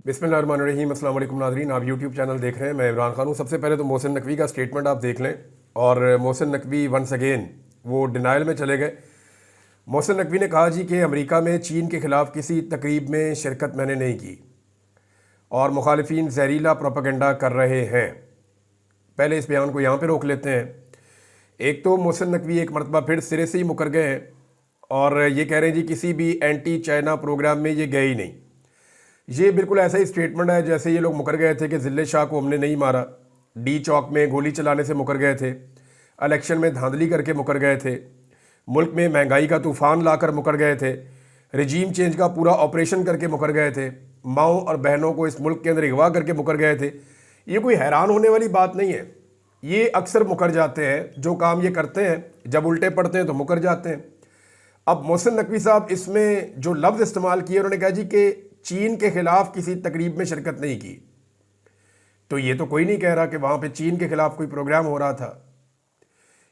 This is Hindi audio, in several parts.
बिस्मिल्लाहिर्रहमानिर्रहीम। अस्सलाम वालेकुम नाज़रीन, आप यूट्यूब चैनल देख रहे हैं। मैं इमरान खान हूँ। सबसे पहले तो मोहसिन नकवी का स्टेटमेंट आप देख लें। और मोहसिन नकवी वंस अगेन वो डिनाइल में चले गए। मोहसिन नकवी ने कहा जी कि अमेरिका में चीन के ख़िलाफ़ किसी तकरीब में शिरकत मैंने नहीं की और मुखालिफिन जहरीला प्रोपेगेंडा कर रहे हैं। पहले इस बयान को यहाँ पर रोक लेते हैं। एक तो मोहसिन नकवी एक मरतबा फिर सिरे से ही मुकर गए हैं और ये कह रहे हैं जी किसी भी एंटी चाइना प्रोग्राम में ये गए ही नहीं। ये बिल्कुल ऐसा ही स्टेटमेंट है जैसे ये लोग मुकर गए थे कि जिले शाह को हमने नहीं मारा, डी चौक में गोली चलाने से मुकर गए थे, इलेक्शन में धांधली करके मुकर गए थे, मुल्क में महंगाई का तूफान लाकर मुकर गए थे, रजीम चेंज का पूरा ऑपरेशन करके मुकर गए थे, माओ और बहनों को इस मुल्क के अंदर अगवा करके मुकर गए थे। ये कोई हैरान होने वाली बात नहीं है। ये अक्सर मुकर जाते हैं, जो काम ये करते हैं जब उल्टे पड़ते हैं तो मुकर जाते हैं। अब मोहसिन नकवी साहब इसमें जो लफ्ज़ इस्तेमाल किए, उन्होंने कहा जी कि चीन के खिलाफ किसी तकरीब में शिरकत नहीं की। तो ये तो कोई नहीं कह रहा कि वहाँ पे चीन के खिलाफ कोई प्रोग्राम हो रहा था।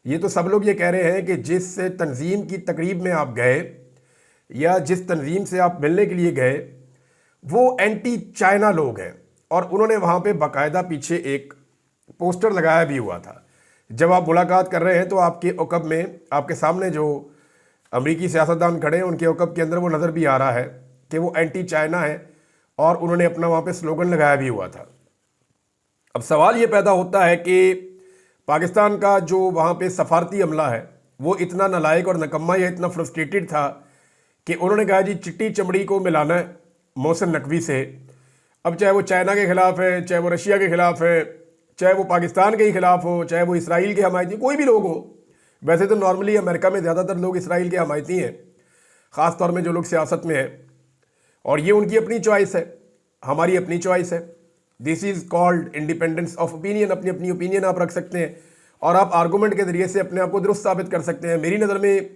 ये तो सब लोग ये कह रहे हैं कि जिस तंजीम की तकरीब में आप गए या जिस तंजीम से आप मिलने के लिए गए वो एंटी चाइना लोग हैं। और उन्होंने वहाँ पे बाकायदा पीछे एक पोस्टर लगाया भी हुआ था। जब आप मुलाकात कर रहे हैं तो आपके औकब में, आपके सामने जो अमरीकी सियासतदान खड़े हैं उनके औकब के अंदर वो नज़र भी आ रहा है कि वो एंटी चाइना है और उन्होंने अपना वहाँ पे स्लोगन लगाया भी हुआ था। अब सवाल ये पैदा होता है कि पाकिस्तान का जो वहाँ पे सफारती अमला है वो इतना नालायक और नकम्मा या इतना फ्रस्ट्रेटेड था कि उन्होंने कहा जी चिट्टी चमड़ी को मिलाना है मोहसिन नकवी से। अब चाहे वो चाइना के ख़िलाफ़ है, चाहे वो रशिया के ख़िलाफ़ है, चाहे वो पाकिस्तान के ही ख़िलाफ़ हो, चाहे वो इसराइल के हमायती, कोई भी लोग हो। वैसे तो नॉर्मली अमेरिका में ज़्यादातर लोग इसराइल के हमायती हैं, ख़ास तौर में जो लोग सियासत में हैं। और ये उनकी अपनी चॉइस है, हमारी अपनी चॉइस है। This is called independence of opinion. अपनी अपनी ओपिनियन आप रख सकते हैं और आप आर्गूमेंट के ज़रिए से अपने आप को दुरुस्त साबित कर सकते हैं। मेरी नज़र में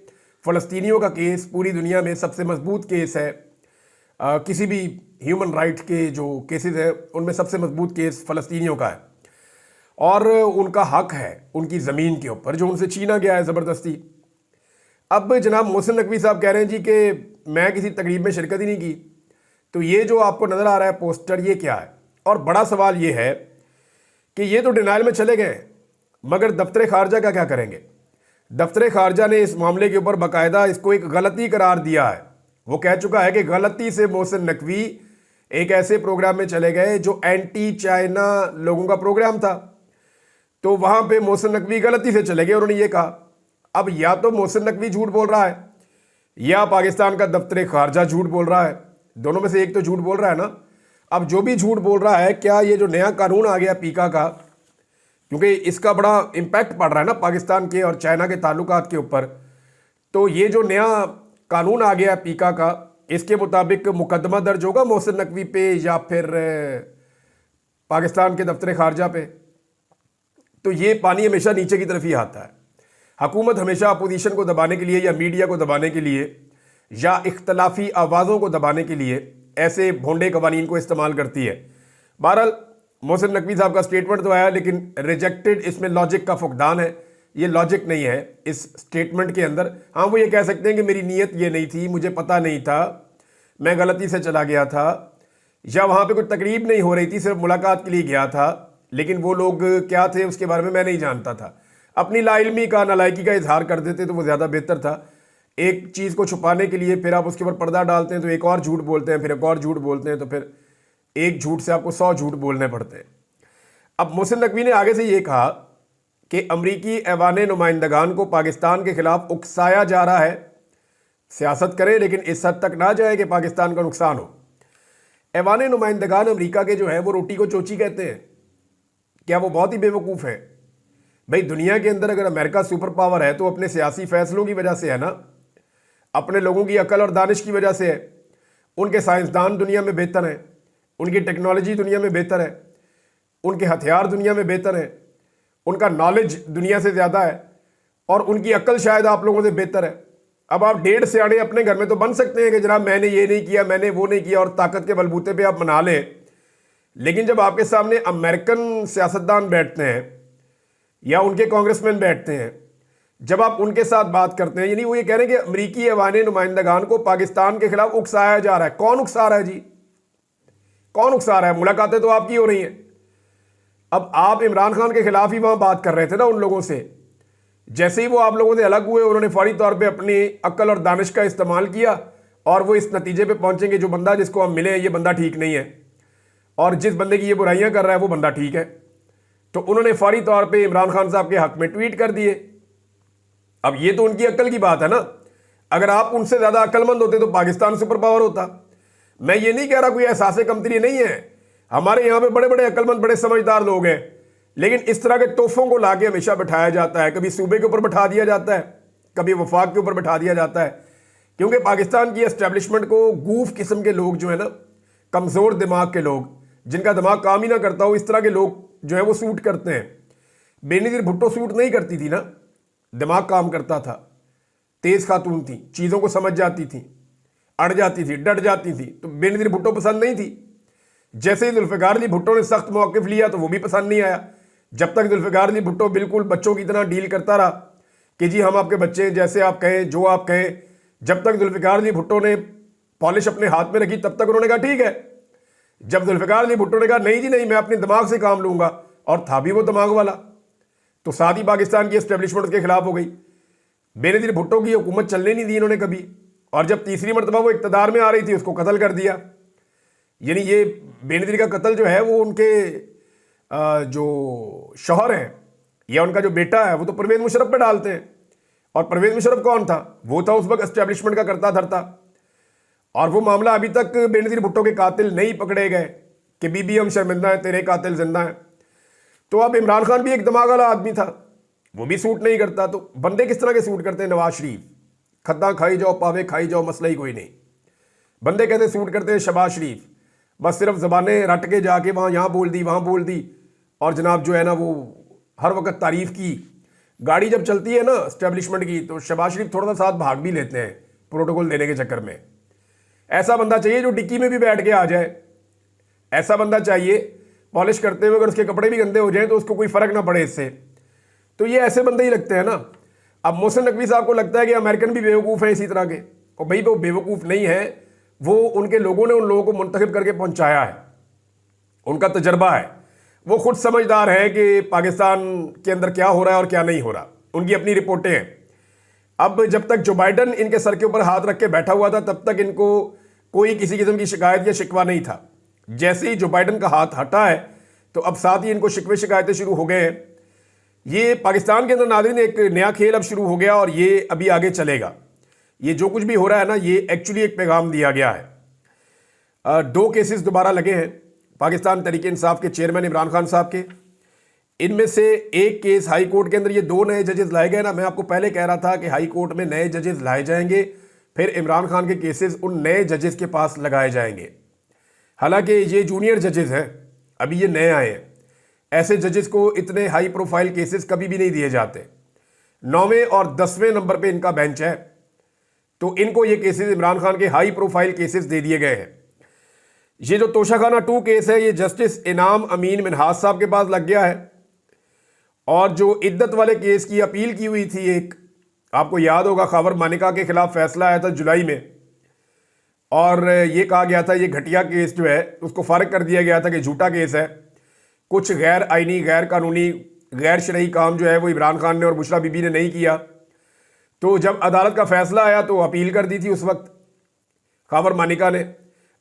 फ़लस्तीनियों का केस पूरी दुनिया में सबसे मजबूत केस है। किसी भी ह्यूमन राइट्स के जो केसेस हैं उनमें सबसे मजबूत केस फ़लस्तीनियों का है और उनका हक है उनकी ज़मीन के ऊपर जो उनसे छीना गया है ज़बरदस्ती। अब जनाब मोहसिन नकवी साहब कह रहे हैं जी कि मैं किसी तकरीब में शिरकत ही नहीं की। तो ये जो आपको नज़र आ रहा है पोस्टर, ये क्या है? और बड़ा सवाल ये है कि ये तो डिनाइल में चले गए, मगर दफ्तर खारजा का क्या करेंगे? दफ्तर खारजा ने इस मामले के ऊपर बाकायदा इसको एक गलती करार दिया है। वो कह चुका है कि गलती से मोहसिन नकवी एक ऐसे प्रोग्राम में चले गए जो एंटी चाइना लोगों का प्रोग्राम था, तो वहाँ पर मोहसिन नकवी गलती से चले गए। उन्होंने ये कहा। अब या तो मोहसिन नकवी झूठ बोल रहा है या पाकिस्तान का दफ्तर खारजा झूठ बोल रहा है। दोनों में से एक तो झूठ बोल रहा है ना। अब जो भी झूठ बोल रहा है, क्या ये जो नया कानून आ गया पीका का, क्योंकि इसका बड़ा इम्पैक्ट पड़ रहा है ना पाकिस्तान के और चाइना के ताल्लुकात के ऊपर, तो ये जो नया कानून आ गया पीका का, इसके मुताबिक मुकदमा दर्ज होगा मोहसिन नकवी पे या फिर पाकिस्तान के दफ्तर खारजा पे। तो ये पानी हमेशा नीचे की तरफ ही आता है। हुकूमत हमेशा अपोजिशन को दबाने के लिए या मीडिया को दबाने के लिए या इख्तलाफी आवाज़ों को दबाने के लिए ऐसे भोंडे कवानीन को इस्तेमाल करती है। बहरहाल मोहसिन नकवी साहब का स्टेटमेंट तो आया, लेकिन रिजेक्टेड, इसमें लॉजिक का फुकदान है। ये लॉजिक नहीं है इस स्टेटमेंट के अंदर। हाँ, वो ये कह सकते हैं कि मेरी नीयत ये नहीं थी, मुझे पता नहीं था, मैं गलती से चला गया था, या वहाँ पर कोई तकरीब नहीं हो रही थी, सिर्फ मुलाकात के लिए गया था, लेकिन वो लोग क्या थे उसके बारे में मैं नहीं जानता था। अपनी लाइल्मी का, नालायकी का इजहार कर देते तो वो ज़्यादा बेहतर था। एक चीज़ को छुपाने के लिए फिर आप उसके ऊपर पर्दा डालते हैं तो एक और झूठ बोलते हैं, फिर एक और झूठ बोलते हैं, तो फिर एक झूठ से आपको 100 झूठ बोलने पड़ते हैं। अब मोहसिन नकवी ने आगे से ये कहा कि अमरीकी ऐवान नुमाइंदगान को पाकिस्तान के खिलाफ उकसाया जा रहा है। सियासत करें लेकिन इस हद तक ना जाए कि पाकिस्तान का नुकसान हो। ऐवान नुमाइंदगान अमरीका के जो है वो रोटी को चोची कहते हैं। क्या वो बहुत ही बेवकूफ़ है? भाई, दुनिया के अंदर अगर अमेरिका सुपर पावर है तो अपने सियासी फैसलों की वजह से है ना, अपने लोगों की अकल और दानिश की वजह से है। उनके साइंसदान दुनिया में बेहतर हैं, उनकी टेक्नोलॉजी दुनिया में बेहतर है, उनके हथियार दुनिया में बेहतर हैं, उनका नॉलेज दुनिया से ज़्यादा है और उनकी अकल शायद आप लोगों से बेहतर है। अब आप 1.5 सियाने अपने घर में तो बन सकते हैं कि जनाब मैंने ये नहीं किया, मैंने वो नहीं किया, और ताकत के बलबूते पे आप मना लें। लेकिन जब आपके सामने अमेरिकन सियासतदान बैठते हैं या उनके कांग्रेसमैन बैठते हैं, जब आप उनके साथ बात करते हैं, यानी वो ये कह रहे हैं कि अमरीकी ऐवान नुमाइंदगान को पाकिस्तान के खिलाफ उकसाया जा रहा है। कौन उकसा रहा है जी? कौन उकसा रहा है? मुलाकातें तो आपकी हो रही हैं। अब आप इमरान खान के खिलाफ ही वहां बात कर रहे थे ना उन लोगों से। जैसे ही वो आप लोगों से अलग हुए, उन्होंने फौरी तौर पे अपनी अक्ल और दानिश का इस्तेमाल किया और वो इस नतीजे पे पहुंचेंगे जो बंदा जिसको हम मिले ये बंदा ठीक नहीं है और जिस बंदे की ये बुराइयां कर रहा है वो बंदा ठीक है। तो उन्होंने फौरी तौर पे इमरान खान साहब के हक में ट्वीट कर दिए। अब ये तो उनकी अक्ल की बात है ना। अगर आप उनसे ज्यादा अक्लमंद होते तो पाकिस्तान सुपर पावर होता। मैं ये नहीं कह रहा कोई एहसास कमतरी नहीं है, हमारे यहाँ पे बड़े बड़े अक्लमंद बड़े समझदार लोग हैं, लेकिन इस तरह के तोहफों को लाके हमेशा बिठाया जाता है। कभी सूबे के ऊपर बिठा दिया जाता है, कभी वफाक के ऊपर बिठा दिया जाता है, क्योंकि पाकिस्तान की एस्टेब्लिशमेंट को गूफ किस्म के लोग जो है ना, कमजोर दिमाग के लोग जिनका दिमाग काम ही ना करता हो, इस तरह के लोग जो है वो सूट करते हैं। बेनजीर भुट्टो सूट नहीं करती थी ना, दिमाग काम करता था, तेज खातून थी, चीजों को समझ जाती थी, अड़ जाती थी, डट जाती थी, तो बेनजीर भुट्टो पसंद नहीं थी। जैसे ही जुल्फिकार अली भुट्टो ने सख्त मौक़िफ़ लिया तो वो भी पसंद नहीं आया। जब तक जुल्फिकार अली भुट्टो बिल्कुल बच्चों की तरह डील करता रहा कि जी हम आपके बच्चे, जैसे आप कहें जो आप कहें, जब तक जुल्फिकार अली भुट्टो ने पॉलिश अपने हाथ में रखी तब तक उन्होंने कहा ठीक है। जब जुल्फिकार अली भुट्टो ने कहा नहीं जी नहीं, मैं अपने दिमाग से काम लूंगा, और था भी वो दिमाग वाला, तो साथ ही पाकिस्तान की एस्टेब्लिशमेंट के खिलाफ हो गई। बेनजीर भुट्टो की हुकूमत चलने नहीं दी इन्होंने कभी, और जब तीसरी मरतबा वो इक़्तिदार में आ रही थी उसको कत्ल कर दिया। यानी ये बेनजीर का कत्ल जो है वो उनके जो शौहर हैं या उनका जो बेटा है वो तो परवेज़ मुशर्रफ पे डालते हैं। और परवेज़ मुशर्रफ कौन था? वो था उस वक्त एस्टेब्लिशमेंट का करता धरता। और वो मामला अभी तक बेनजीर भुट्टो के कातिल नहीं पकड़े गए कि बीबी हम शर्मिंदा है, तेरे कातिल जिंदा है। तो अब इमरान खान भी एक दिमाग वाला आदमी था, वो भी सूट नहीं करता। तो बंदे किस तरह के सूट करते हैं? नवाज शरीफ खद्दा खाई जाओ, पावे खाई जाओ, मसला ही कोई नहीं। बंदे कहते सूट करते हैं शहबाज शरीफ, बस सिर्फ ज़बानें रट के जाके वहाँ यहाँ बोल दी, वहाँ बोल दी, और जनाब जो है ना वो हर वक्त तारीफ़ की। गाड़ी जब चलती है ना एस्टेब्लिशमेंट की तो शहबाज शरीफ थोड़ा सा साथ भाग भी लेते हैं प्रोटोकॉल देने के चक्कर में। ऐसा बंदा चाहिए जो डिक्की में भी बैठ के आ जाए, ऐसा बंदा चाहिए पॉलिश करते हुए अगर उसके कपड़े भी गंदे हो जाएं तो उसको कोई फ़र्क ना पड़े इससे। तो ये ऐसे बंदे ही लगते हैं ना। अब मोहसिन नकवी साहब को लगता है कि अमेरिकन भी बेवकूफ़ हैं इसी तरह के, और भाई वो बेवकूफ़ नहीं है, वो उनके लोगों ने उन लोगों को मुंतखब करके पहुंचाया है, उनका तजर्बा है, वो खुद समझदार है कि पाकिस्तान के अंदर क्या हो रहा है और क्या नहीं हो रहा, उनकी अपनी रिपोर्टें हैं। अब जब तक जो बाइडन इनके सर के ऊपर हाथ रख के बैठा हुआ था तब तक इनको कोई किसी किस्म की शिकायत या शिकवा नहीं था। जैसे ही जो बाइडन का हाथ हटा है तो अब साथ ही इनको शिकवे शिकायतें शुरू हो गए हैं। ये पाकिस्तान के अंदर नाज़रीन एक नया खेल अब शुरू हो गया और ये अभी आगे चलेगा। ये जो कुछ भी हो रहा है ना, ये एक्चुअली एक पैगाम दिया गया है। 2 केसेस दोबारा लगे हैं पाकिस्तान तहरीक इंसाफ के चेयरमैन इमरान खान साहब के। इनमें से एक केस हाई कोर्ट के अंदर ये 2 नए जजेस लाए गए ना। मैं आपको पहले कह रहा था कि हाई कोर्ट में नए जजेस लाए जाएंगे, फिर इमरान खान के केसेस उन नए जजेस के पास लगाए जाएंगे। हालांकि ये जूनियर जजेस हैं, अभी ये नए आए हैं। ऐसे जजेस को इतने हाई प्रोफाइल केसेस कभी भी नहीं दिए जाते। 9वें और 10वें नंबर पे इनका बेंच है, तो इनको ये केसेस इमरान खान के हाई प्रोफाइल केसेस दे दिए गए हैं। ये जो तोशाखाना 2 केस है ये जस्टिस इनाम अमीन मिनहाज साहब के पास लग गया है। और जो इद्दत वाले केस की अपील की हुई थी, एक आपको याद होगा खबर मानिका के खिलाफ फैसला आया था जुलाई में, और ये कहा गया था ये घटिया केस जो है उसको फारिग कर दिया गया था कि झूठा केस है, कुछ गैर आइनी, गैर कानूनी, गैर शरई काम जो है वो इमरान खान ने और बुशरा बीबी ने नहीं किया। तो जब अदालत का फैसला आया तो अपील कर दी थी उस वक्त खबर मानिका ने।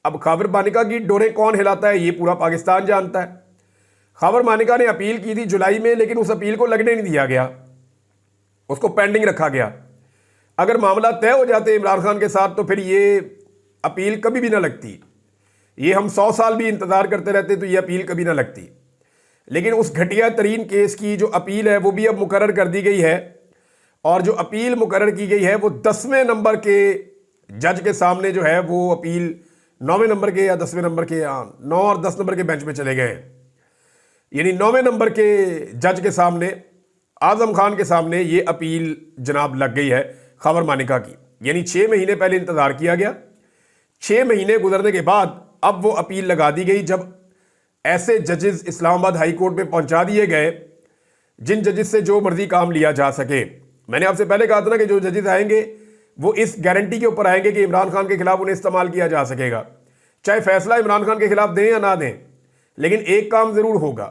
अब खबर मानिका की डोरें कौन हिलाता है ये पूरा पाकिस्तान जानता है। खबर मानिका ने अपील की थी जुलाई में, लेकिन उस अपील को लगने नहीं दिया गया, उसको पेंडिंग रखा गया। अगर मामला तय हो जाते इमरान खान के साथ तो फिर ये अपील कभी भी ना लगती। ये हम 100 साल भी इंतजार करते रहते तो ये अपील कभी ना लगती। लेकिन उस घटिया तरीन केस की जो अपील है वो भी अब मुकर्रर कर दी गई है, और जो अपील मुकर्रर की गई है वो 10वें नंबर के जज के सामने जो है वो अपील 9वें नंबर के या 10वें नंबर के, 9 और 10 नंबर के बेंच में चले गए हैं। यानी 9वें नंबर के जज के सामने, आजम खान के सामने ये अपील जनाब लग गई है खबर मानिका की। यानी 6 महीने पहले इंतजार किया गया, 6 महीने गुजरने के बाद अब वो अपील लगा दी गई, जब ऐसे जजेस इस्लामाबाद हाई कोर्ट में पहुंचा दिए गए जिन जजेस से जो मर्जी काम लिया जा सके। मैंने आपसे पहले कहा था ना कि जो जजेस आएंगे वो इस गारंटी के ऊपर आएंगे कि इमरान खान के खिलाफ उन्हें इस्तेमाल किया जा सकेगा। चाहे फैसला इमरान खान के खिलाफ दें या ना दें, लेकिन एक काम जरूर होगा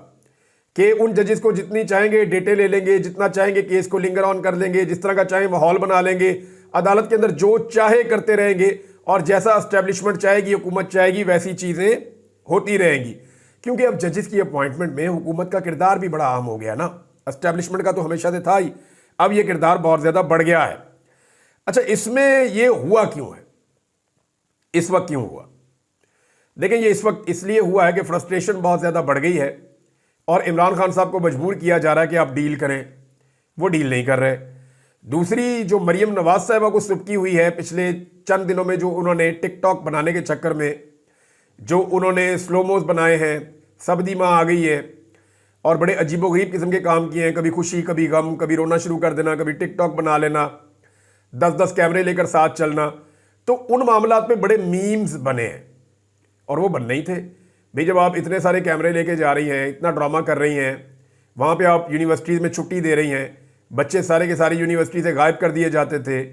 कि उन जजेस को जितनी चाहेंगे डेटे ले लेंगे, जितना चाहेंगे केस को लिंगर ऑन कर लेंगे, जिस तरह का चाहे माहौल बना लेंगे, अदालत के अंदर जो चाहे करते रहेंगे और जैसा एस्टेब्लिशमेंट चाहेगी, हुकूमत चाहेगी, वैसी चीजें होती रहेंगी। क्योंकि अब जजेस की अपॉइंटमेंट में हुकूमत का किरदार भी बड़ा अहम हो गया ना, एस्टेब्लिशमेंट का तो हमेशा से था ही, अब यह किरदार बहुत ज्यादा बढ़ गया है। अच्छा, इसमें यह हुआ क्यों है, इस वक्त क्यों हुआ? देखें, ये इस वक्त इसलिए हुआ है कि फ्रस्ट्रेशन बहुत ज्यादा बढ़ गई है और इमरान खान साहब को मजबूर किया जा रहा है कि आप डील करें, वो डील नहीं कर रहे। दूसरी जो मरियम नवाज साहिबा को सुबकी हुई है पिछले चंद दिनों में, जो उन्होंने टिकटॉक बनाने के चक्कर में जो उन्होंने स्लोमोस बनाए हैं, सबदी माँ आ गई है और बड़े अजीबोगरीब किस्म के काम किए हैं, कभी खुशी कभी गम, कभी रोना शुरू कर देना, कभी टिकटॉक बना लेना, 10-10 कैमरे लेकर साथ चलना, तो उन मामलात में बड़े मीम्स बने हैं और वो बनने ही थे भाई। जब आप इतने सारे कैमरे लेके जा रही हैं, इतना ड्रामा कर रही हैं, वहाँ पे आप यूनिवर्सिटीज़ में छुट्टी दे रही हैं, बच्चे सारे के सारे यूनिवर्सिटी से गायब कर दिए जाते थे,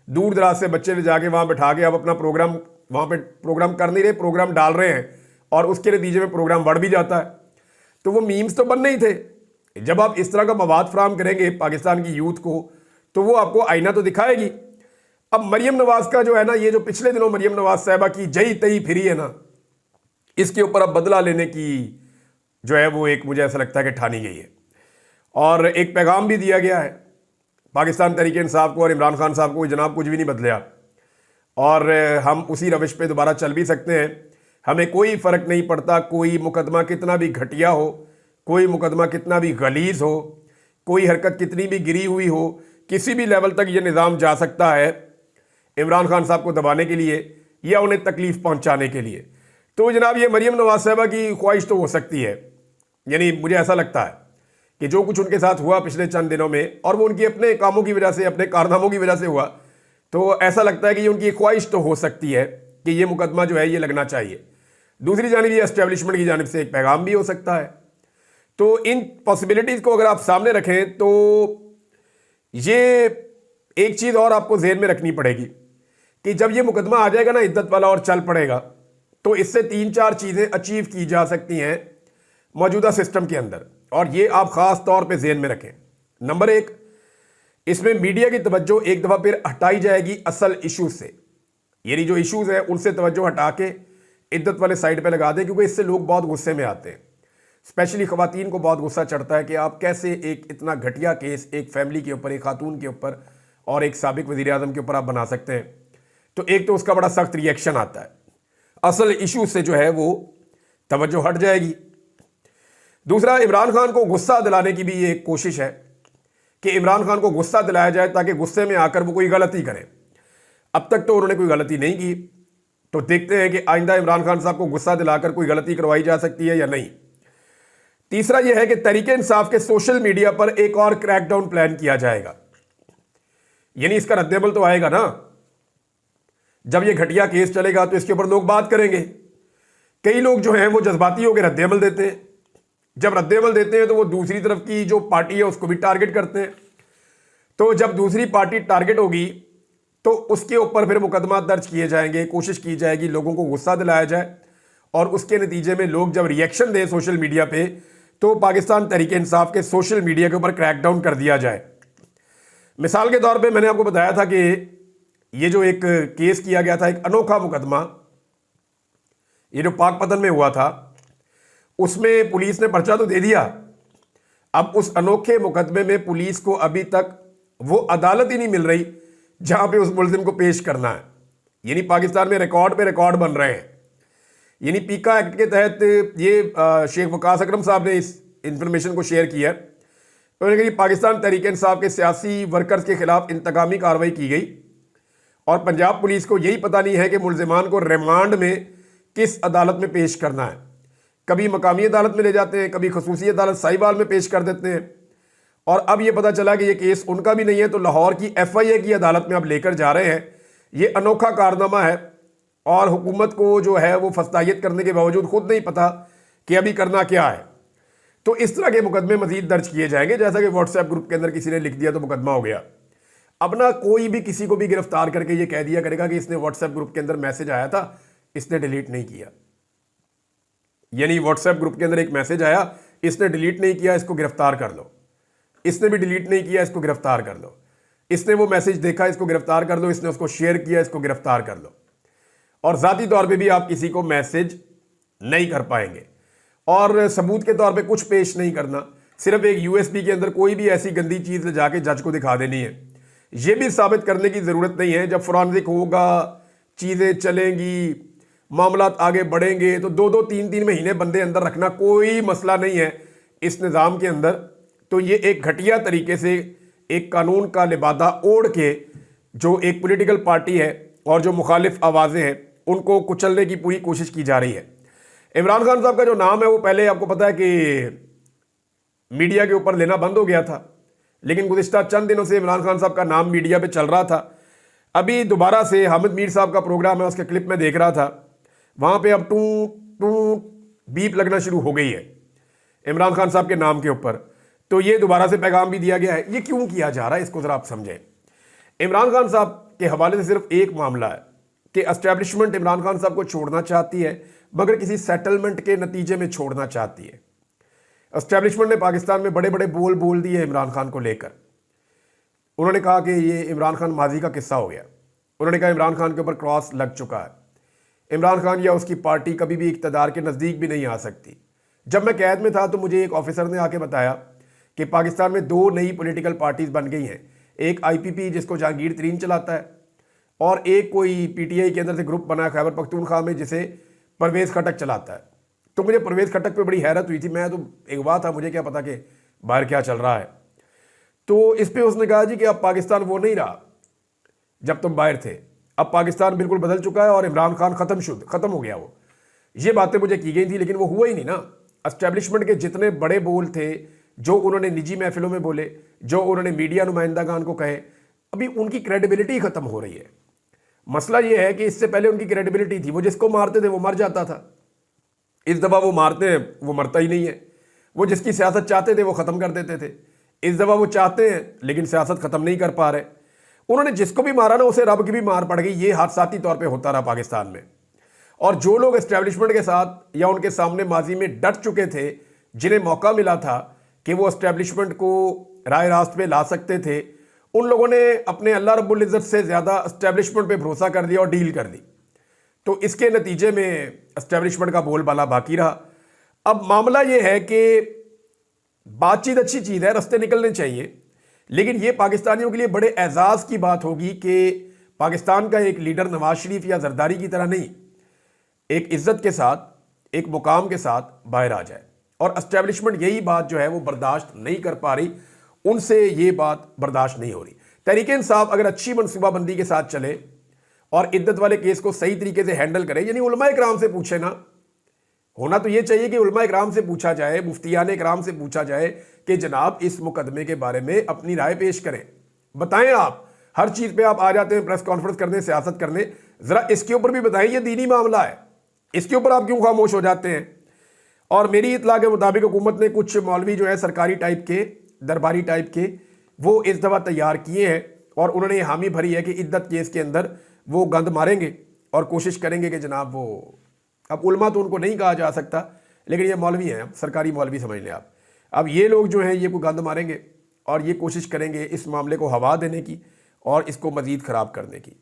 दूर दराज से बच्चे ले जाके वहाँ बैठा के आप अपना प्रोग्राम वहाँ पे प्रोग्राम कर नहीं रहे, प्रोग्राम डाल रहे हैं और उसके नतीजे में प्रोग्राम बढ़ भी जाता है। तो वो मीम्स तो बनने ही थे। जब आप इस तरह का मवाद फराहम करेंगे पाकिस्तान की यूथ को, तो वो आपको आईना तो दिखाएगी। अब मरियम नवाज का जो है ना, ये जो पिछले दिनों मरियम नवाज साहिबा की जई तई फिरी है ना, इसके ऊपर अब बदला लेने की जो है वो एक, मुझे ऐसा लगता है कि ठानी गई है और एक पैगाम भी दिया गया है पाकिस्तान तहरीक इंसाफ को और इमरान खान साहब को, जनाब कुछ भी नहीं बदला और हम उसी रविश पे दोबारा चल भी सकते हैं। हमें कोई फ़र्क नहीं पड़ता कोई मुकदमा कितना भी घटिया हो, कोई मुकदमा कितना भी गलीज हो, कोई हरकत कितनी भी गिरी हुई हो, किसी भी लेवल तक ये निज़ाम जा सकता है इमरान खान साहब को दबाने के लिए या उन्हें तकलीफ़ पहुंचाने के लिए। तो जनाब, ये मरियम नवाज साहिबा की ख्वाहिश तो हो सकती है, यानी मुझे ऐसा लगता है कि जो कुछ उनके साथ हुआ पिछले चंद दिनों में, और वो उनके अपने कामों की वजह से, अपने कारनामों की वजह से हुआ, तो ऐसा लगता है कि ये उनकी ख्वाहिश तो हो सकती है कि ये मुकदमा जो है ये लगना चाहिए। दूसरी जानिब ये एस्टेब्लिशमेंट की जानिब से एक पैगाम भी हो सकता है। तो इन पॉसिबिलिटीज़ को अगर आप सामने रखें तो ये एक चीज़ और आपको जेहन में रखनी पड़ेगी कि जब ये मुकदमा आ जाएगा ना इद्दत वाला और चल पड़ेगा, तो इससे 3-4 चीज़ें अचीव की जा सकती हैं मौजूदा सिस्टम के अंदर, और ये आप ख़ास तौर पे जेहन में रखें। नंबर 1, इसमें मीडिया की तवज्जो एक दफ़ा फिर हटाई जाएगी असल इशूज़ से, यानी जो इशूज़ हैं उनसे तवज्जो हटा के इद्दत वाले साइड पे लगा दें, क्योंकि इससे लोग बहुत गुस्से में आते हैं। स्पेशली ख़वातीन को बहुत गुस्सा चढ़ता है कि आप कैसे एक इतना घटिया केस एक फैमिली के ऊपर, एक खातून के ऊपर और एक साबिक वज़ीर आज़म के ऊपर आप बना सकते हैं। तो एक तो उसका बड़ा सख्त रिएक्शन आता है, असल इशू से जो है वो तवज्जो हट जाएगी। दूसरा, इमरान खान को गुस्सा दिलाने की भी ये एक कोशिश है कि इमरान खान को गुस्सा दिलाया जाए ताकि गुस्से में आकर वो कोई गलती करें। अब तक तो उन्होंने कोई गलती नहीं की, तो देखते हैं कि आइंदा इमरान खान साहब को गुस्सा दिलाकर कोई गलती करवाई जा सकती है या नहीं। तीसरा यह है कि तहरीक इंसाफ के सोशल मीडिया पर एक और क्रैकडाउन प्लान किया जाएगा, यानी इसका रद्देअमल तो आएगा ना। जब ये घटिया केस चलेगा तो इसके ऊपर लोग बात करेंगे। कई लोग जो हैं वो जज्बाती होकर रद्देअमल देते हैं, जब रद्देअमल देते हैं तो वो दूसरी तरफ की जो पार्टी है उसको भी टारगेट करते हैं। तो जब दूसरी पार्टी टारगेट होगी तो उसके ऊपर फिर मुकदमा दर्ज किए जाएंगे, कोशिश की जाएगी लोगों को गुस्सा दिलाया जाए, और उसके नतीजे में लोग जब रिएक्शन दें सोशल मीडिया पे तो पाकिस्तान तहरीक इंसाफ के सोशल मीडिया के ऊपर क्रैकडाउन कर दिया जाए। मिसाल के तौर पे मैंने आपको बताया था कि ये जो एक केस किया गया था, एक अनोखा मुकदमा, ये जो पाकपतन में हुआ था, उसमें पुलिस ने पर्चा तो दे दिया। अब उस अनोखे मुकदमे में पुलिस को अभी तक वो अदालत ही नहीं मिल रही जहां पे उस मुलजिम को पेश करना है। यानी पाकिस्तान में रिकॉर्ड पे रिकॉर्ड बन रहे हैं। यानी पीका एक्ट के तहत ये शेख वकास अकरम साहब ने इस इंफॉर्मेशन को शेयर किया। उन्होंने कहा पाकिस्तान तहरीक इंसाफ के सियासी वर्कर्स के खिलाफ इंतकामी कार्रवाई की गई और पंजाब पुलिस को यही पता नहीं है कि मुलजिमान को रिमांड में किस अदालत में पेश करना है। कभी मकामी अदालत में ले जाते हैं, कभी खसूसी अदालत साहिवाल में पेश कर देते हैं, और अब ये पता चला कि ये केस उनका भी नहीं है तो लाहौर की FIA की अदालत में अब लेकर जा रहे हैं। ये अनोखा कारनामा है और हुकूमत को जो है वो फस्तायत करने के बावजूद खुद नहीं पता कि अभी करना क्या है। तो इस तरह के मुकदमे मजीद दर्ज किए जाएंगे, जैसा कि व्हाट्सएप ग्रुप के अंदर किसी ने लिख दिया तो मुकदमा हो गया। अब ना कोई भी किसी को भी गिरफ्तार करके ये कह दिया करेगा कि इसने व्हाट्सएप ग्रुप के अंदर मैसेज आया था इसने डिलीट नहीं किया। यानी व्हाट्सएप ग्रुप के अंदर एक मैसेज आया, इसने डिलीट नहीं किया, इसको गिरफ्तार कर लो। इसने भी डिलीट नहीं किया, इसको गिरफ्तार कर लो। इसने वो मैसेज देखा, इसको गिरफ्तार कर लो। इसने उसको शेयर किया, इसको गिरफ्तार कर लो। और ज़ाती तौर पे भी आप किसी को मैसेज नहीं कर पाएंगे और सबूत के तौर पे कुछ पेश नहीं करना। सिर्फ एक यूएसबी के अंदर कोई भी ऐसी गंदी चीज़ ले जाके जज को दिखा देनी है। ये भी साबित करने की ज़रूरत नहीं है। जब फोरेंसिक होगा, चीज़ें चलेंगी, मामला आगे बढ़ेंगे, तो 2-2, 3-3 महीने बंदे अंदर रखना कोई मसला नहीं है इस निज़ाम के अंदर। तो ये एक घटिया तरीके से एक कानून का लिबादा ओढ़ के जो एक पॉलिटिकल पार्टी है और जो मुखालिफ आवाज़ें हैं उनको कुचलने की पूरी कोशिश की जा रही है। इमरान खान साहब का जो नाम है वो पहले आपको पता है कि मीडिया के ऊपर लेना बंद हो गया था, लेकिन गुज़िश्ता चंद दिनों से इमरान खान साहब का नाम मीडिया पे चल रहा था। अभी दोबारा से हामिद मीर साहब का प्रोग्राम है, उसके क्लिप में देख रहा था, वहाँ पे अब टू टू बीप लगना शुरू हो गई है इमरान खान साहब के नाम के ऊपर। तो ये दोबारा से पैगाम भी दिया गया है। ये क्यों किया जा रहा है, इसको ज़रा आप समझें। इमरान खान साहब के हवाले से सिर्फ एक मामला है कि एस्टेब्लिशमेंट इमरान खान साहब को छोड़ना चाहती है, मगर किसी सेटलमेंट के नतीजे में छोड़ना चाहती है। एस्टेब्लिशमेंट ने पाकिस्तान में बड़े बड़े बोल दिए इमरान खान को लेकर। उन्होंने कहा कि ये इमरान खान माजी का किस्सा हो गया। उन्होंने कहा इमरान खान के ऊपर क्रॉस लग चुका है, इमरान खान या उसकी पार्टी कभी भी इक़्तिदार के नज़दीक भी नहीं आ सकती। जब मैं कैद में था तो मुझे एक ऑफिसर ने आके बताया कि पाकिस्तान में 2 नई पॉलिटिकल पार्टीज़ बन गई हैं। एक IPP जिसको जहांगीर तरीन चलाता है, और एक कोई PTI के अंदर से ग्रुप बना है खैबर पख्तूनख्वा में जिसे परवेज़ खटक चलाता है। तो मुझे परवेज़ खटक पे बड़ी हैरत हुई थी। मैं तो अगवा था, मुझे क्या पता कि बाहर क्या चल रहा है। तो इस पे उसने कहा जी कि अब पाकिस्तान वो नहीं रहा जब तुम बाहर थे, अब पाकिस्तान बिल्कुल बदल चुका है और इमरान खान ख़त्म हो गया। वो ये बातें मुझे की गई थी, लेकिन वो हुआ ही नहीं ना। एस्टेब्लिशमेंट के जितने बड़े बोल थे, जो उन्होंने निजी महफिलों में बोले, जो उन्होंने मीडिया नुमाइंदागान को कहे, अभी उनकी क्रेडिबिलिटी ख़त्म हो रही है। मसला ये है कि इससे पहले उनकी क्रेडिबिलिटी थी, वो जिसको मारते थे वो मर जाता था। इस दफ़ा वो मारते हैं, वो मरता ही नहीं है। वो जिसकी सियासत चाहते थे वो ख़त्म कर देते थे। इस दफ़ा वो चाहते हैं लेकिन सियासत ख़त्म नहीं कर पा रहे। उन्होंने जिसको भी मारा ना, उसे रब की भी मार पड़ गई। ये हादसाती तौर पे होता रहा पाकिस्तान में। और जो लोग एस्टेब्लिशमेंट के साथ या उनके सामने माजी में डट चुके थे, जिन्हें मौका मिला था कि वो एस्टेब्लिशमेंट को राय रास्त पे ला सकते थे, उन लोगों ने अपने अल्लाह रब्बुल इज़्ज़त से ज़्यादा एस्टेब्लिशमेंट पे भरोसा कर दिया और डील कर दी। तो इसके नतीजे में एस्टेब्लिशमेंट का बोलबाला बाकी रहा। अब मामला ये है कि बातचीत अच्छी चीज़ है, रास्ते निकलने चाहिए, लेकिन ये पाकिस्तानियों के लिए बड़े एजाज़ की बात होगी कि पाकिस्तान का एक लीडर नवाज शरीफ या जरदारी की तरह नहीं, एक इज्जत के साथ, एक मुकाम के साथ बाहर आ जाए। और एस्टेब्लिशमेंट यही बात जो है वो बर्दाश्त नहीं कर पा रही, उनसे ये बात बर्दाश्त नहीं हो रही। तहरीक इंसाफ अगर अच्छी मनसूबाबंदी के साथ चले और इद्दत वाले केस को सही तरीके से हैंडल करे, यानी उलमा इकराम से पूछे ना, होना तो ये चाहिए कि उलमा इकराम से पूछा जाए, मुफ्तियान इकराम से पूछा जाए कि जनाब इस मुकदमे के बारे में अपनी राय पेश करें, बताएं। आप हर चीज़ पे आप आ जाते हैं प्रेस कॉन्फ्रेंस करने, सियासत करने, ज़रा इसके ऊपर भी बताएं, ये दीनी मामला है, इसके ऊपर आप क्यों खामोश हो जाते हैं। और मेरी इतला के मुताबिक हुकूमत ने कुछ मौलवी जो है सरकारी टाइप के, दरबारी टाइप के, वो इस दफ़ा तैयार किए हैं और उन्होंने ये हामी भरी है कि इद्दत केस के अंदर वो गंद मारेंगे और कोशिश करेंगे कि जनाब वो, अब उलमा तो उनको नहीं कहा जा सकता, लेकिन ये मौलवी हैं, सरकारी मौलवी समझ लें आप। अब ये लोग जो हैं ये कोई गंद मारेंगे और ये कोशिश करेंगे इस मामले को हवा देने की और इसको मज़ीद ख़राब करने की।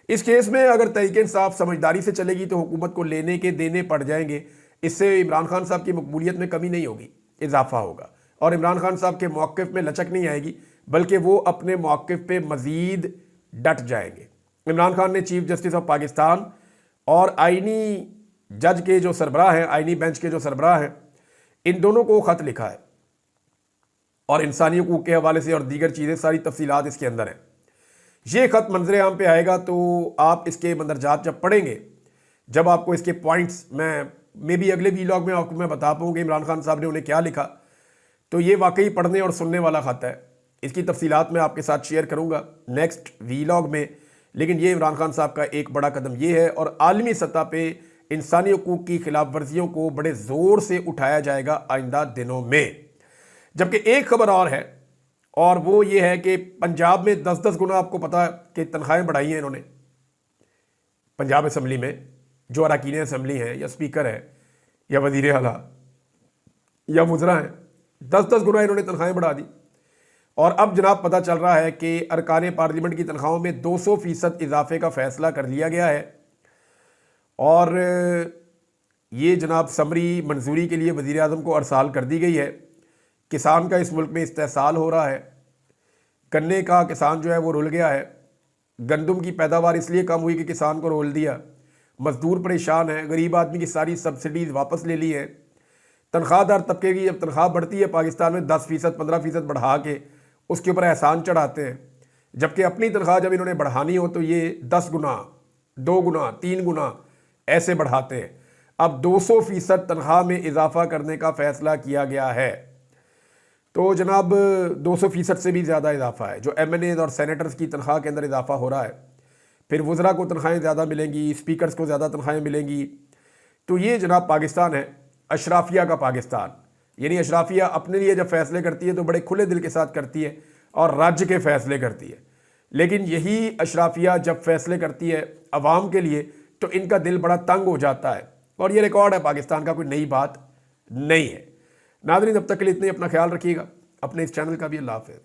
इस केस में अगर तहरीक इंसाफ समझदारी से चलेगी तो हुकूमत को लेने के देने पड़ जाएंगे। इससे इमरान खान साहब की मकबूलियत में कमी नहीं होगी, इजाफा होगा। और इमरान खान साहब के मौक़िफ़ में लचक नहीं आएगी, बल्कि वो अपने मौक़िफ़ पे मज़ीद डट जाएंगे। इमरान खान ने चीफ जस्टिस ऑफ पाकिस्तान और आइनी जज के जो सरबराह हैं, आइनी बेंच के जो सरबराह हैं, इन दोनों को ख़त लिखा है और इंसानी हकूक़ के हवाले से और दीगर चीज़ें, सारी तफसीलात इसके अंदर हैं। ये ख़त मंजर आम पे आएगा तो आप इसके मंदरजात जब पढ़ेंगे, जब आपको इसके पॉइंट्स मैं भी अगले वीलॉग में आपको मैं बता पाऊँ कि इमरान खान साहब ने उन्हें क्या लिखा, तो ये वाकई पढ़ने और सुनने वाला ख़त है। इसकी तफसीलात मैं आपके साथ शेयर करूँगा नेक्स्ट वीलॉग में। लेकिन ये इमरान खान साहब का एक बड़ा कदम ये है और आलमी सतह पे इंसानी हकूक़ की खिलाफ वर्जियों को बड़े ज़ोर से उठाया जाएगा आइंदा दिनों में। जबकि एक खबर और है, और वो ये है कि पंजाब में 10-10 गुना, आपको पता है कि तनख्वाहें बढ़ाई हैं इन्होंने पंजाब असम्बली में, जो अरकान असम्बली हैं या स्पीकर है या वज़ीर आला या वज़रा हैं, 10-10 गुना इन्होंने तनख्वाहें बढ़ा दी। और अब जनाब पता चल रहा है कि अरकान पार्लियामेंट की तनख्वाहों में 200% इजाफे का फ़ैसला कर लिया गया है। और ये जनाब समरी मंजूरी के लिए वज़ीर आज़म को अरसाल कर दी गई है। किसान का इस मुल्क में इस्तेहसाल हो रहा है, गन्ने का किसान जो है वो रुल गया है, गंदम की पैदावार इसलिए कम हुई कि किसान को रोल दिया, मजदूर परेशान है, गरीब आदमी की सारी सब्सिडीज़ वापस ले ली है। तनख्वाहदार तबके की जब तनख्वाह बढ़ती है पाकिस्तान में 10%, 15% बढ़ा के उसके ऊपर एहसान चढ़ाते हैं, जबकि अपनी तनख्वाह जब इन्होंने बढ़ानी हो तो ये 10 गुना, 2 गुना, 3 गुना ऐसे बढ़ाते हैं। अब 200% तनख्वाह में इजाफा करने का फ़ैसला किया गया है। तो जनाब 200% से भी ज़्यादा इजाफा है। जो MNAs और सेनेटर्स की तनख्वाह के अंदर इजाफा हो रहा है, फिर वज़रा को तनख्वाहें ज़्यादा मिलेंगी, स्पीकर्स को ज़्यादा तनख्वाहें मिलेंगी। तो ये जनाब पाकिस्तान है, अशराफिया का पाकिस्तान। यानी अशराफिया अपने लिए जब फ़ैसले करती है तो बड़े खुले दिल के साथ करती है और राज्य के फ़ैसले करती है। लेकिन यही अशराफिया जब फ़ैसले करती है अवाम के लिए तो इनका दिल बड़ा तंग हो जाता है। और ये रिकॉर्ड है पाकिस्तान का, कोई नई बात नहीं है। नाज़रीन, अब तक के लिए इतने, अपना ख्याल रखिएगा, अपने इस चैनल का भी। अल्लाह हाफ़िज़।